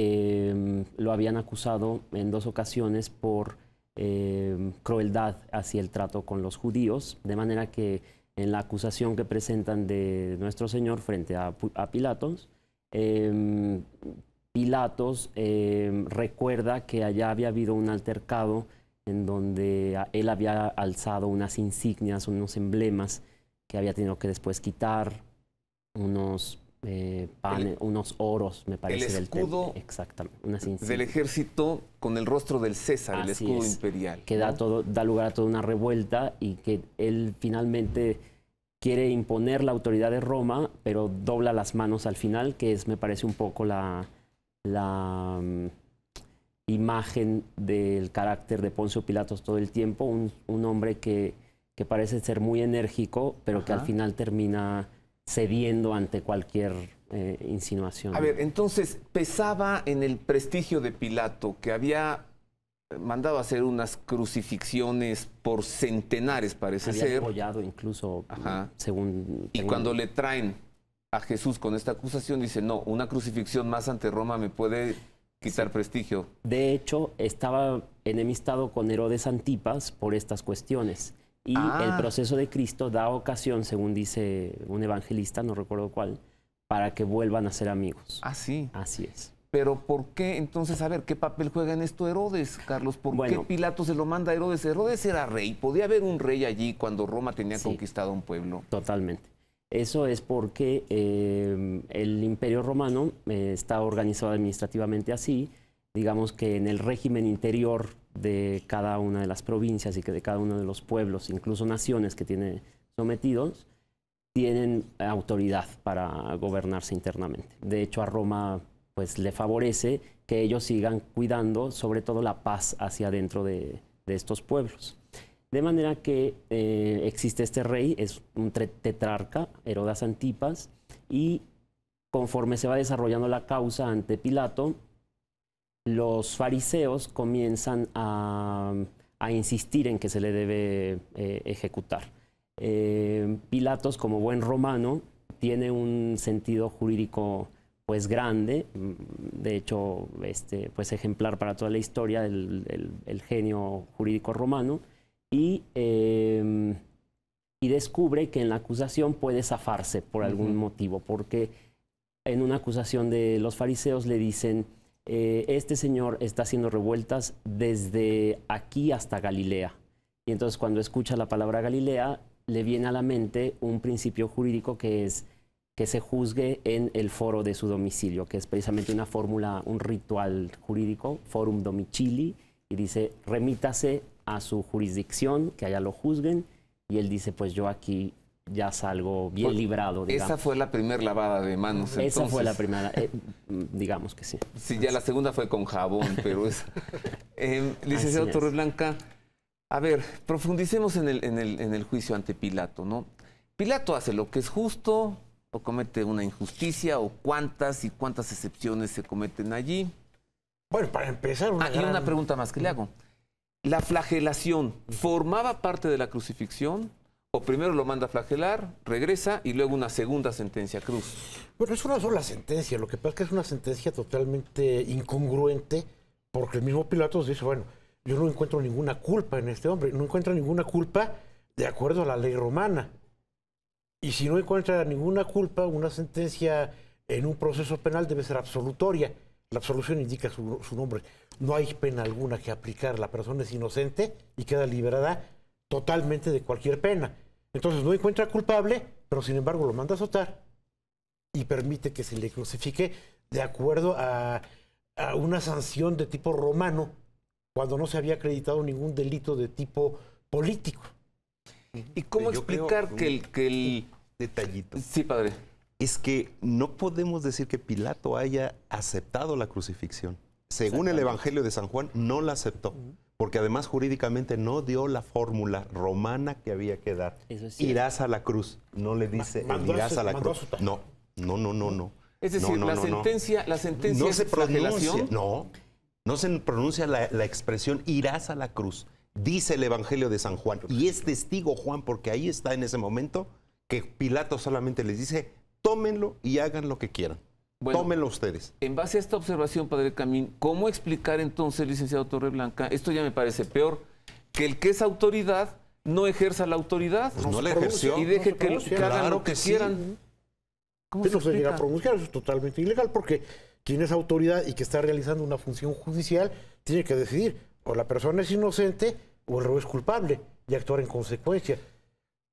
lo habían acusado en 2 ocasiones por crueldad hacia el trato con los judíos, de manera que en la acusación que presentan de nuestro Señor frente a Pilatos, Pilatos recuerda que allá había habido un altercado en donde él había alzado unas insignias, unos emblemas que había tenido que después quitar, unos oros, me parece. El escudo exactamente, unas insignias del ejército con el rostro del César, el escudo imperial. Que da lugar a toda una revuelta y que él finalmente quiere imponer la autoridad de Roma, pero dobla las manos al final, que es, me parece, un poco la imagen del carácter de Poncio Pilatos todo el tiempo, un hombre que parece ser muy enérgico, pero que al final termina cediendo ante cualquier insinuación. A ver, entonces, pesaba en el prestigio de Pilato, que había mandado a hacer unas crucifixiones por centenares, parece ser. Había apoyado incluso, según... Y cuando le traen a Jesús con esta acusación, dice, no, una crucifixión más ante Roma me puede quitar prestigio. De hecho, estaba enemistado con Herodes Antipas por estas cuestiones. Y el proceso de Cristo da ocasión, según dice un evangelista, no recuerdo cuál, para que vuelvan a ser amigos. Ah, sí. Así es. Pero ¿por qué entonces, a ver, qué papel juega en esto Herodes, Carlos? ¿Por qué Pilato se lo manda a Herodes? Herodes era rey. ¿Podía haber un rey allí cuando Roma tenía conquistado un pueblo? Totalmente. Eso es porque el Imperio Romano está organizado administrativamente así. Digamos que en el régimen interior de cada una de las provincias y que de cada uno de los pueblos, incluso naciones que tiene sometidos, tienen autoridad para gobernarse internamente. De hecho, a Roma pues le favorece que ellos sigan cuidando sobre todo la paz hacia adentro de estos pueblos. De manera que existe este rey, es un tetrarca, Herodes Antipas, y conforme se va desarrollando la causa ante Pilato, los fariseos comienzan a insistir en que se le debe ejecutar. Pilatos, como buen romano, tiene un sentido jurídico pues grande, de hecho pues ejemplar para toda la historia, el genio jurídico romano, y descubre que en la acusación puede zafarse por algún motivo, porque en una acusación de los fariseos le dicen, este señor está haciendo revueltas desde aquí hasta Galilea. Y entonces cuando escucha la palabra Galilea, le viene a la mente un principio jurídico que es que se juzgue en el foro de su domicilio, que es precisamente una fórmula, un ritual jurídico, forum domicili, y dice, remítase a su jurisdicción, que allá lo juzguen, y él dice, pues yo aquí ya salgo bien librado, digamos. Esa fue la primera lavada de manos, entonces. Esa fue la primera, digamos que sí. Sí, ya la segunda fue con jabón, pero es... licenciado Torreblanca, a ver, profundicemos en el juicio ante Pilato, ¿no? Pilato hace lo que es justo, o comete una injusticia, o cuántas y cuántas excepciones se cometen allí. Bueno, para empezar... Y una pregunta más que le hago. ¿La flagelación formaba parte de la crucifixión? ¿O primero lo manda a flagelar, regresa y luego una segunda sentencia cruz? Bueno, es una sola sentencia. Lo que pasa es que es una sentencia totalmente incongruente, porque el mismo Pilatos dice, bueno, yo no encuentro ninguna culpa en este hombre, no encuentro ninguna culpa de acuerdo a la ley romana. Y si no encuentra ninguna culpa, una sentencia en un proceso penal debe ser absolutoria. La absolución indica su nombre. No hay pena alguna que aplicar. La persona es inocente y queda liberada totalmente de cualquier pena. Entonces no encuentra culpable, pero sin embargo lo manda a azotar y permite que se le crucifique de acuerdo a una sanción de tipo romano, cuando no se había acreditado ningún delito de tipo político. ¿Y cómo explicar que el detallito? Sí, padre. Es que no podemos decir que Pilato haya aceptado la crucifixión. Según el Evangelio de San Juan, no la aceptó, porque además jurídicamente no dio la fórmula romana que había que dar. Eso es cierto. Irás a la cruz. No le dice irás a la cruz. No. Es decir, No, la no, no. sentencia No es se pronuncia, flagelación. no se pronuncia la expresión irás a la cruz. Dice el Evangelio de San Juan, y es testigo Juan, porque ahí está en ese momento, que Pilato solamente les dice, tómenlo y hagan lo que quieran. Bueno, Tómenlo ustedes. En base a esta observación, Padre Camín, ¿cómo explicar entonces, licenciado Torreblanca, esto ya me parece peor, que el que es autoridad no ejerza la autoridad? Pues no la ejerció. Y deje No se que pronuncia. hagan Claro lo que que sí. quieran. ¿Cómo Usted se no se llega a explica? pronunciar, eso es totalmente ilegal, porque quien es autoridad y que está realizando una función judicial tiene que decidir o la persona es inocente o el reo es culpable y actuar en consecuencia.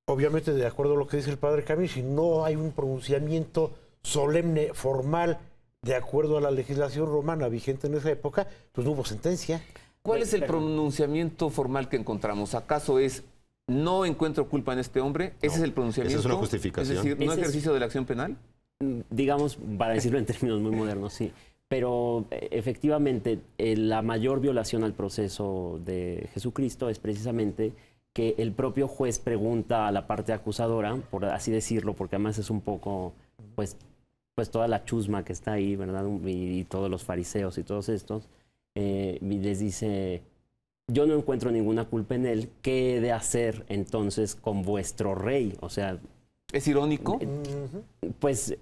Obviamente, de acuerdo a lo que dice el padre Camín, si no hay un pronunciamiento solemne, formal, de acuerdo a la legislación romana vigente en esa época, pues no hubo sentencia. ¿Cuál es el pronunciamiento formal que encontramos? ¿Acaso es no encuentro culpa en este hombre? ¿Ese es el pronunciamiento? esa es una justificación. Es decir, ¿no Ese es- ejercicio de la acción penal? Digamos, para decirlo en términos muy modernos, sí. Pero efectivamente, la mayor violación al proceso de Jesucristo es precisamente que el propio juez pregunta a la parte acusadora, por así decirlo, porque además es un poco, pues toda la chusma que está ahí, ¿verdad? Y todos los fariseos y todos estos, y les dice, yo no encuentro ninguna culpa en él, ¿qué he de hacer entonces con vuestro rey? O sea, ¿Es irónico? pues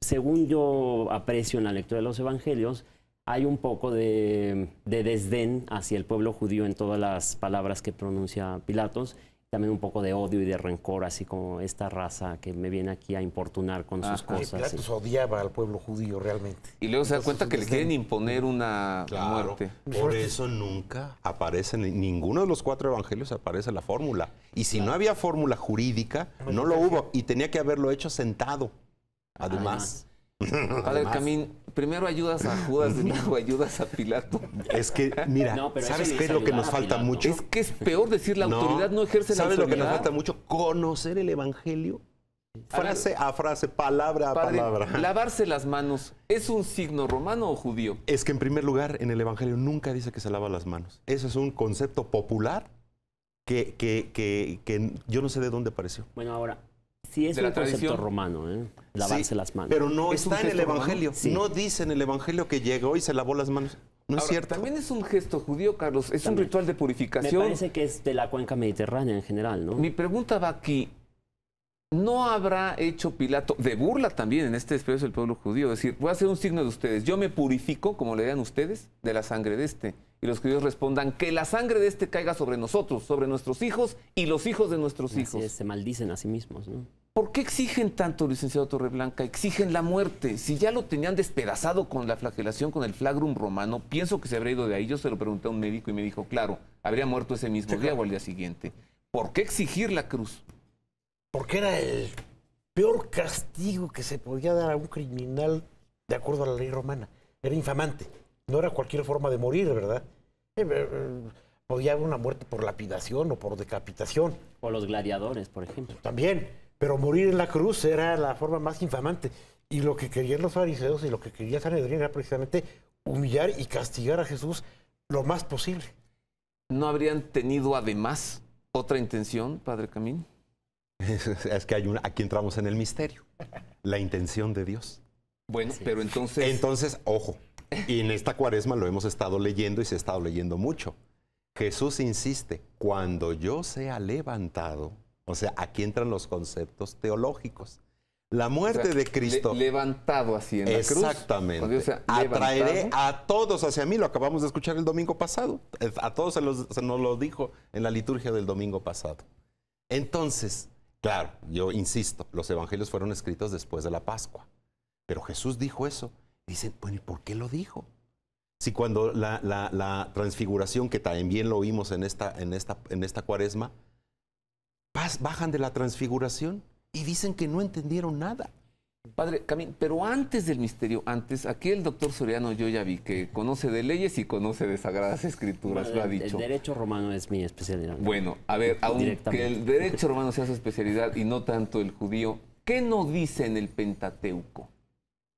según yo aprecio en la lectura de los evangelios, hay un poco de desdén hacia el pueblo judío en todas las palabras que pronuncia Pilatos, también un poco de odio y de rencor, así como esta raza que me viene aquí a importunar con sus Ajá. cosas. Pilatos sí. odiaba al pueblo judío realmente. Y luego se da cuenta que le quieren desdén. imponer una Claro. muerte. Por eso nunca aparece, en ninguno de los 4 evangelios aparece la fórmula. Y si no había fórmula jurídica, no lo hubo. Y tenía que haberlo hecho sentado. Además. Padre Camín, primero ayudas a Judas y luego ayudas a Pilato. Es que, mira, No, pero ¿sabes eso qué es es lo que ayudar nos a falta Pilato. mucho? Es que es peor decir la autoridad no ejerce la ¿Sabes lo que autoridad. nos falta mucho? Conocer el evangelio. Frase a frase, palabra a Padre, palabra. lavarse las manos, ¿es un signo romano o judío? Es que en primer lugar, en el evangelio nunca dice que se lava las manos. Eso es un concepto popular que yo no sé de dónde apareció. Bueno, ahora, sí es ¿De la un concepto tradición? romano, ¿eh? Lavarse Sí, las manos. Pero no ¿Es un está en el gesto romano? evangelio. Sí. No dice en el evangelio que llegó y se lavó las manos. No es Ahora, cierto. También es un gesto judío, Carlos, es También. un ritual de Me purificación. parece que es de la cuenca mediterránea en general, ¿no? Mi pregunta va aquí. ¿No habrá hecho Pilato de burla también en este desprecio del pueblo judío? Es decir, voy a hacer un signo de ustedes. Yo me purifico, como le digan ustedes, de la sangre de este. Y los judíos respondan, que la sangre de este caiga sobre nosotros, sobre nuestros hijos y los hijos de nuestros Así hijos. es, se maldicen a sí mismos, ¿no? ¿Por qué exigen tanto, licenciado Torreblanca? Exigen la muerte. Si ya lo tenían despedazado con la flagelación, con el flagrum romano, pienso que se habría ido de ahí. Yo se lo pregunté a un médico y me dijo, claro, habría muerto ese mismo día o al día siguiente. ¿Por qué exigir la cruz? Porque era el peor castigo que se podía dar a un criminal de acuerdo a la ley romana. Era infamante. No era cualquier forma de morir, ¿verdad? Podía haber una muerte por lapidación o por decapitación O los gladiadores, por ejemplo. también. Pero morir en la cruz era la forma más infamante. Y lo que querían los fariseos y lo que quería Sanedrín era precisamente humillar y castigar a Jesús lo más posible. ¿No habrían tenido además otra intención, Padre Camín? Es que aquí entramos en el misterio. La intención de Dios. Bueno, Sí. pero entonces... Entonces, ojo, y en esta cuaresma lo hemos estado leyendo y se ha estado leyendo mucho. Jesús insiste, cuando yo sea levantado, o sea, aquí entran los conceptos teológicos. La muerte o sea, de Cristo. levantado así en la cruz. Exactamente. Cuando yo sea Atraeré levantado, a todos hacia mí, lo acabamos de escuchar el domingo pasado. A todos se nos lo dijo en la liturgia del domingo pasado. Entonces, claro, yo insisto, los evangelios fueron escritos después de la Pascua. Pero Jesús dijo eso. Dicen, bueno, ¿y por qué lo dijo? Si cuando la transfiguración, que también lo oímos en esta cuaresma, bajan de la transfiguración y dicen que no entendieron nada. Padre Camín, pero antes del misterio, aquí el doctor Soriano yo ya vi que conoce de leyes y conoce de Sagradas Escrituras, lo ha El dicho. derecho romano es mi especialidad. Bueno, a ver, aunque Directamente. el derecho romano sea su especialidad y no tanto el judío, ¿qué no dice en el Pentateuco?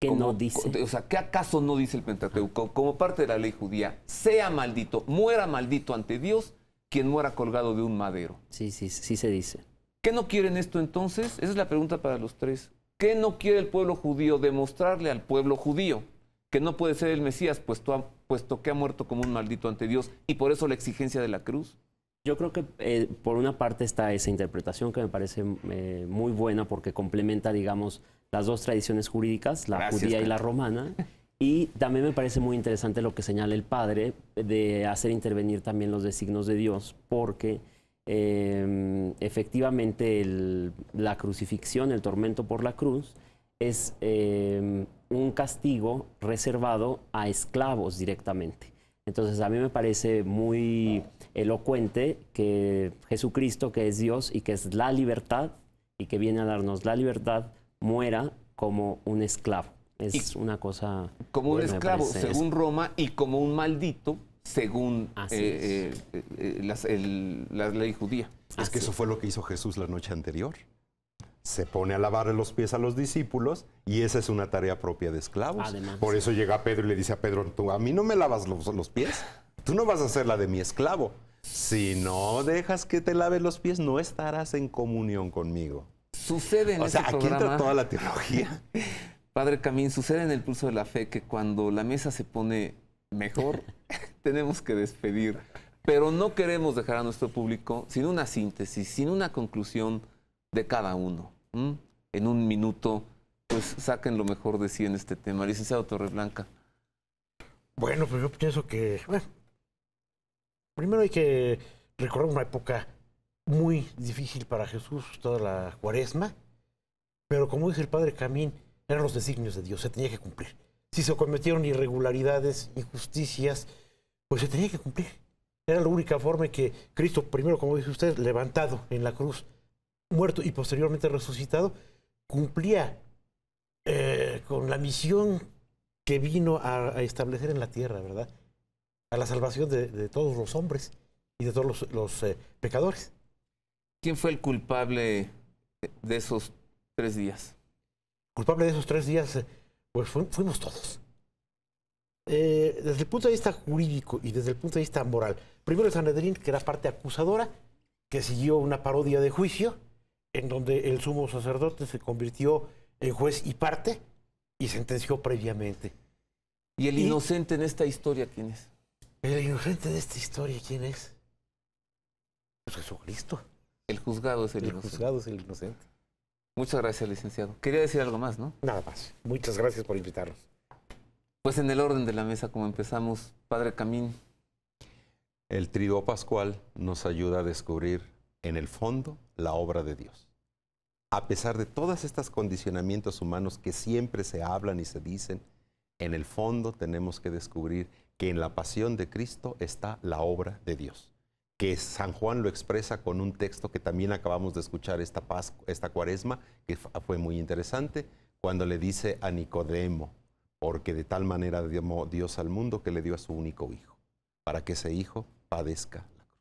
¿Qué no dice? O sea, ¿qué acaso no dice el Pentateuco? Como parte de la ley judía, sea maldito, muera maldito ante Dios quien muera colgado de un madero. Sí se dice. ¿Qué no quieren esto entonces? Esa es la pregunta para los tres. ¿Qué no quiere el pueblo judío? Demostrarle al pueblo judío que no puede ser el Mesías, puesto que ha muerto como un maldito ante Dios, y por eso la exigencia de la cruz. Yo creo que por una parte está esa interpretación que me parece muy buena porque complementa, digamos, las dos tradiciones jurídicas, la judía y la romana. Y también me parece muy interesante lo que señala el padre de hacer intervenir también los designios de Dios, porque efectivamente la crucifixión, el tormento por la cruz, es un castigo reservado a esclavos directamente. Entonces a mí me parece muy elocuente que Jesucristo, que es Dios y que es la libertad y que viene a darnos la libertad, muera como un esclavo. Es una cosa... Como un esclavo, según Roma, y como un maldito, según la ley judía. Es que eso fue lo que hizo Jesús la noche anterior. Se pone a lavarle los pies a los discípulos y esa es una tarea propia de esclavos. Además, por eso llega Pedro y le dice a Pedro, tú a mí no me lavas los pies, tú no vas a hacer la de mi esclavo. Si no dejas que te lave los pies, no estarás en comunión conmigo. Sucede en ese programa... aquí entra toda la teología. Padre Camín, sucede en el Pulso de la Fe que cuando la mesa se pone mejor, tenemos que despedir. Pero no queremos dejar a nuestro público sin una síntesis, sin una conclusión de cada uno. En un minuto, pues saquen lo mejor de sí en este tema. Licenciado Torreblanca. Bueno, pues yo pienso que, primero hay que recordar una época muy difícil para Jesús, toda la Cuaresma, pero como dice el Padre Camín, eran los designios de Dios, se tenía que cumplir. Si se cometieron irregularidades, injusticias, pues se tenía que cumplir. Era la única forma en que Cristo, primero, como dice usted, levantado en la cruz, muerto y posteriormente resucitado, cumplía con la misión que vino a establecer en la tierra, ¿verdad? A la salvación de todos los hombres y de todos los pecadores. ¿Quién fue el culpable de esos 3 días? Culpable de esos 3 días, pues fuimos todos. Desde el punto de vista jurídico y desde el punto de vista moral. Primero el Sanedrín, que era parte acusadora, que siguió una parodia de juicio, en donde el sumo sacerdote se convirtió en juez y parte y sentenció previamente. ¿Y el inocente en esta historia quién es? El inocente de esta historia, ¿quién es? Pues Jesucristo. El juzgado es el inocente. El juzgado es el inocente. Muchas gracias, licenciado. Quería decir algo más, ¿no? Nada más. Muchas gracias por invitarnos. Pues en el orden de la mesa, como empezamos, Padre Camín. El Triduo Pascual nos ayuda a descubrir, en el fondo, la obra de Dios. A pesar de todos estos condicionamientos humanos que siempre se hablan y se dicen, en el fondo tenemos que descubrir que en la pasión de Cristo está la obra de Dios. Que San Juan lo expresa con un texto que también acabamos de escuchar esta Cuaresma, que fue muy interesante, cuando le dice a Nicodemo, porque de tal manera amó Dios al mundo que le dio a su único hijo, para que ese hijo padezca la cruz.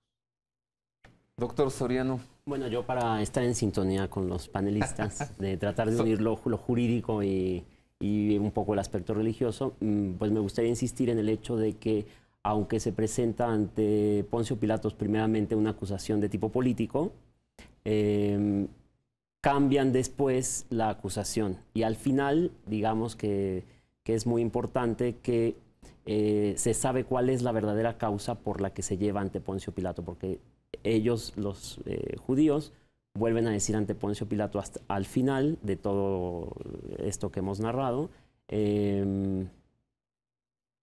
Doctor Soriano. Bueno, yo para estar en sintonía con los panelistas, de tratar de unir lo jurídico y un poco el aspecto religioso, pues me gustaría insistir en el hecho de que aunque se presenta ante Poncio Pilatos primeramente una acusación de tipo político, cambian después la acusación. Y al final, digamos que es muy importante que se sabe cuál es la verdadera causa por la que se lleva ante Poncio Pilato, porque ellos, los judíos, vuelven a decir ante Poncio Pilato hasta al final de todo esto que hemos narrado,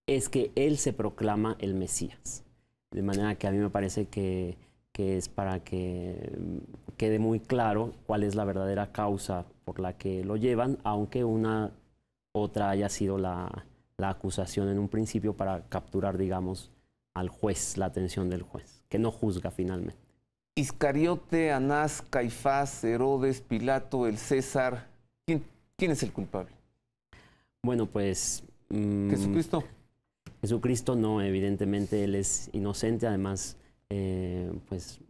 es que él se proclama el Mesías. De manera que a mí me parece que es para que quede muy claro cuál es la verdadera causa por la que lo llevan, aunque una otra haya sido la acusación en un principio para capturar, digamos, al juez, la atención del juez, que no juzga finalmente. Iscariote, Anás, Caifás, Herodes, Pilato, el César. ¿Quién es el culpable? Bueno, pues... Jesucristo. Jesucristo no, evidentemente él es inocente, además pues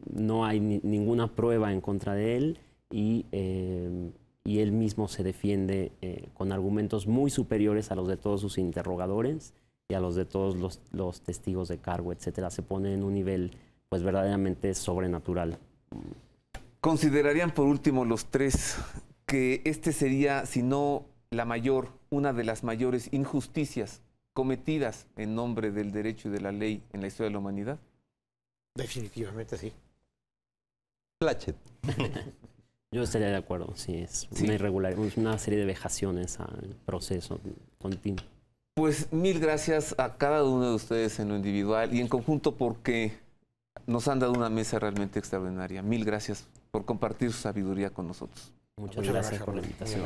no hay ninguna prueba en contra de él y y él mismo se defiende con argumentos muy superiores a los de todos sus interrogadores y a los de todos los testigos de cargo, etcétera. Se pone en un nivel pues verdaderamente sobrenatural. ¿Considerarían por último los tres que este sería, si no la mayor, una de las mayores injusticias cometidas en nombre del derecho y de la ley en la historia de la humanidad? Definitivamente sí. Platchett. Yo estaría de acuerdo, sí, es una irregularidad, una serie de vejaciones al proceso continuo. Pues mil gracias a cada uno de ustedes en lo individual y en conjunto porque nos han dado una mesa realmente extraordinaria. Mil gracias por compartir su sabiduría con nosotros. Muchas gracias por la invitación.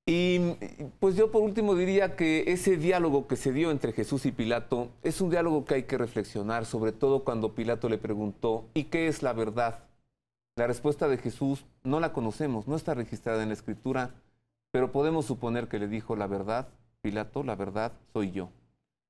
Y pues yo por último diría que ese diálogo que se dio entre Jesús y Pilato es un diálogo que hay que reflexionar, sobre todo cuando Pilato le preguntó ¿y qué es la verdad? La respuesta de Jesús no la conocemos, no está registrada en la Escritura, pero podemos suponer que le dijo la verdad, Pilato, la verdad soy yo.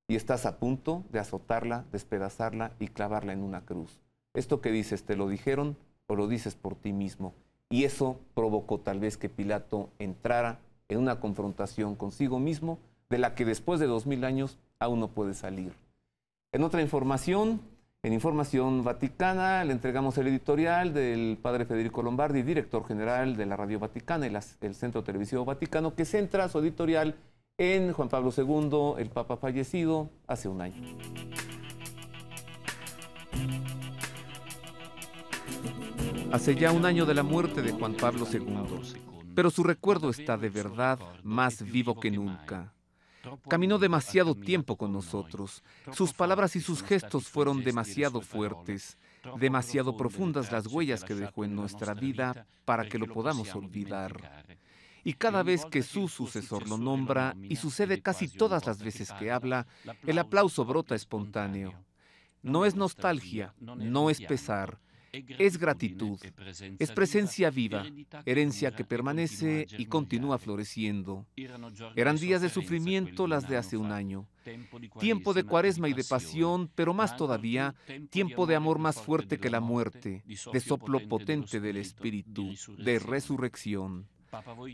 Y estás a punto de azotarla, despedazarla y clavarla en una cruz. Esto que dices, ¿te lo dijeron o lo dices por ti mismo? Y eso provocó tal vez que Pilato entrara en una confrontación consigo mismo, de la que después de 2000 años aún no puede salir. En otra información, en Información Vaticana, le entregamos el editorial del padre Federico Lombardi, director general de la Radio Vaticana y el Centro Televisivo Vaticano, que centra su editorial en Juan Pablo II, el Papa fallecido hace un año. Hace ya un año de la muerte de Juan Pablo II. Pero su recuerdo está de verdad más vivo que nunca. Caminó demasiado tiempo con nosotros. Sus palabras y sus gestos fueron demasiado fuertes, demasiado profundas las huellas que dejó en nuestra vida para que lo podamos olvidar. Y cada vez que su sucesor lo nombra, y sucede casi todas las veces que habla, el aplauso brota espontáneo. No es nostalgia, no es pesar. Es gratitud, es presencia viva, herencia que permanece y continúa floreciendo. Eran días de sufrimiento las de hace un año, tiempo de cuaresma y de pasión, pero más todavía, tiempo de amor más fuerte que la muerte, de soplo potente del Espíritu, de resurrección.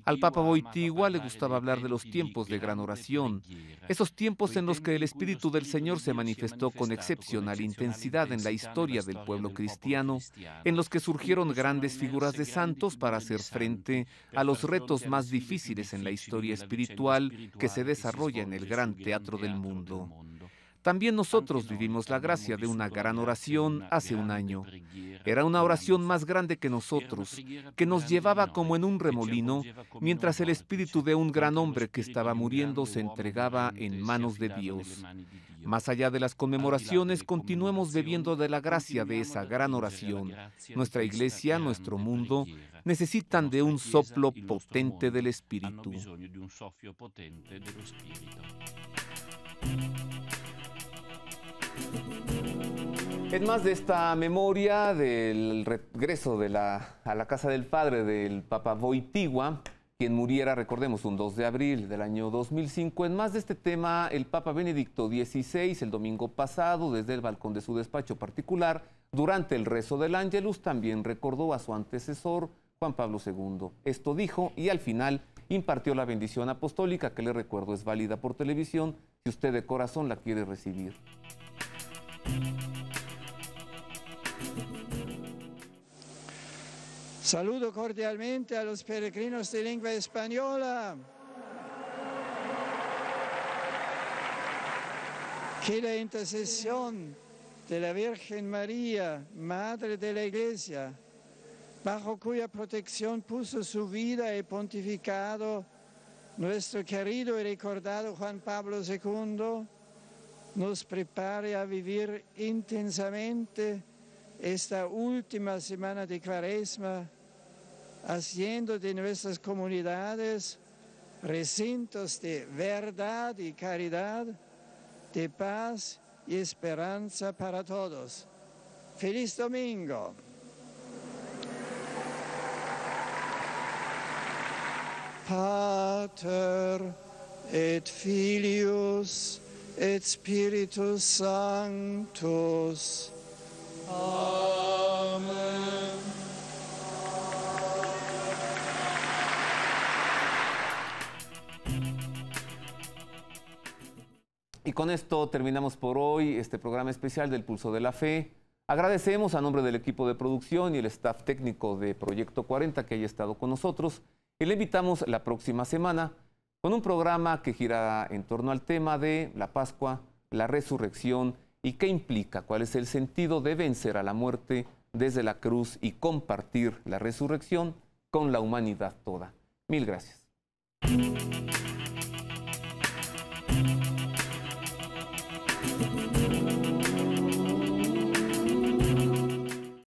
Al Papa Wojtyła le gustaba hablar de los tiempos de gran oración, esos tiempos en los que el Espíritu del Señor se manifestó con excepcional intensidad en la historia del pueblo cristiano, en los que surgieron grandes figuras de santos para hacer frente a los retos más difíciles en la historia espiritual que se desarrolla en el gran teatro del mundo. También nosotros vivimos la gracia de una gran oración hace un año. Era una oración más grande que nosotros, que nos llevaba como en un remolino, mientras el espíritu de un gran hombre que estaba muriendo se entregaba en manos de Dios. Más allá de las conmemoraciones, continuemos bebiendo de la gracia de esa gran oración. Nuestra iglesia, nuestro mundo, necesitan de un soplo potente del Espíritu. En más de esta memoria del regreso a la casa del padre del Papa Wojtyła, quien muriera, recordemos, un 2 de abril del año 2005, en más de este tema, el Papa Benedicto XVI, el domingo pasado, desde el balcón de su despacho particular, durante el rezo del Ángelus, también recordó a su antecesor, Juan Pablo II. Esto dijo y al final impartió la bendición apostólica, que le recuerdo es válida por televisión, si usted de corazón la quiere recibir. Saludo cordialmente a los peregrinos de lengua española. Que la intercesión de la Virgen María, Madre de la Iglesia, bajo cuya protección puso su vida y pontificado nuestro querido y recordado Juan Pablo II, nos prepare a vivir intensamente esta última semana de Cuaresma, haciendo de nuestras comunidades recintos de verdad y caridad, de paz y esperanza para todos. ¡Feliz domingo! Pater et Filius et Spiritus Sanctus. Amen. Y con esto terminamos por hoy este programa especial del Pulso de la Fe. Agradecemos a nombre del equipo de producción y el staff técnico de Proyecto 40 que haya estado con nosotros y le invitamos la próxima semana con un programa que girará en torno al tema de la Pascua, la resurrección y qué implica, cuál es el sentido de vencer a la muerte desde la cruz y compartir la resurrección con la humanidad toda. Mil gracias.